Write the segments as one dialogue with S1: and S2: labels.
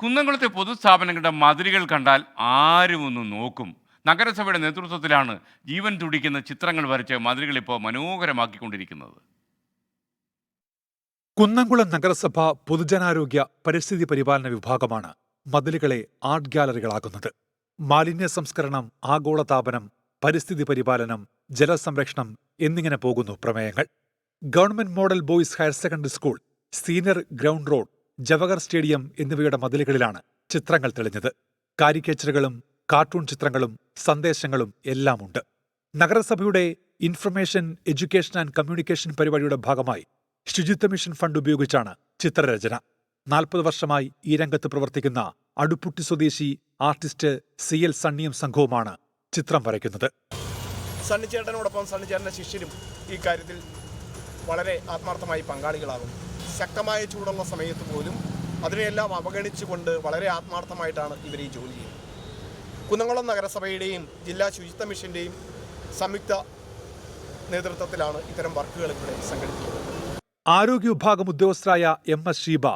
S1: കുന്നംകുളത്തെ പൊതുസ്ഥാപനങ്ങളുടെ മതിലുകൾ കണ്ടാൽ ആരും ഒന്ന് നോക്കും. നഗരസഭയുടെ നേതൃത്വത്തിലാണ് ജീവൻ തുടിക്കുന്ന ചിത്രങ്ങൾ വരച്ച് മതിലുകൾ ഇപ്പോൾ മനോഹരമാക്കിക്കൊണ്ടിരിക്കുന്നത്.
S2: കുന്നംകുളം നഗരസഭ പൊതുജനാരോഗ്യ പരിസ്ഥിതി പരിപാലന വിഭാഗമാണ് മതിലുകളെ ആർട്ട് ഗ്യാലറികളാക്കുന്നത്. മാലിന്യ സംസ്കരണം, ആഗോളതാപനം, പരിസ്ഥിതി പരിപാലനം, ജലസംരക്ഷണം എന്നിങ്ങനെ പോകുന്നു പ്രമേയങ്ങൾ. Government model boys higher secondary school, senior ground road, Jawahar stadium എന്നിവയുടെ മതിലുകളിലാണ് ചിത്രങ്ങൾ തെളിഞ്ഞത്. കാരിക്കേച്ചറുകളും കാർട്ടൂൺ ചിത്രങ്ങളും സന്ദേശങ്ങളും എല്ലാമുണ്ട്. നഗരസഭയുടെ ഇൻഫർമേഷൻ, എഡ്യൂക്കേഷൻ ആൻഡ് കമ്മ്യൂണിക്കേഷൻ പരിപാടിയുടെ ഭാഗമായി ശുചിത്വ മിഷൻ ഫണ്ട് ഉപയോഗിച്ചാണ് ചിത്രരചന. 40 വർഷമായി ഈ രംഗത്ത് പ്രവർത്തിക്കുന്ന അടുപ്പുട്ടി സ്വദേശി ആർട്ടിസ്റ്റ് CL സണ്ണിയും സംഘവുമാണ് ചിത്രം വരയ്ക്കുന്നത്.
S3: സണ്ണിച്ചേട്ടനോടൊപ്പം സണ്ണിച്ചേട്ടൻ്റെ ശിഷ്യരും ഈ കാര്യത്തിൽ വളരെ ആത്മാർത്ഥമായി പങ്കാളികളാകും. ശക്തമായ ചൂടുള്ള സമയത്ത് പോലും അതിനെയെല്ലാം അവഗണിച്ചുകൊണ്ട് വളരെ ആത്മാർത്ഥമായിട്ടാണ് ഇവർ ഈ ജോലി ചെയ്യുന്നത്. കുന്നംകുളം നഗരസഭയുടെയും ജില്ലാ ശുചിത്വ മിഷൻ്റെയും സംയുക്ത നേതൃത്വത്തിലാണ് ഇത്തരം വർക്കുകൾ ഇവിടെ സംഘടിപ്പിക്കുന്നത്.
S2: ആരോഗ്യ വിഭാഗം ഉദ്യോഗസ്ഥരായ MS Sheeba,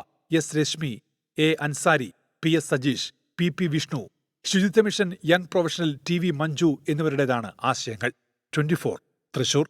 S2: S Rashmi, A Ansari, PS Sajeesh, PP Vishnu, Suchitwa mission young professional TV Manju എന്നിവരുടേതാണ് ആശയങ്ങൾ. 24 തൃശൂർ.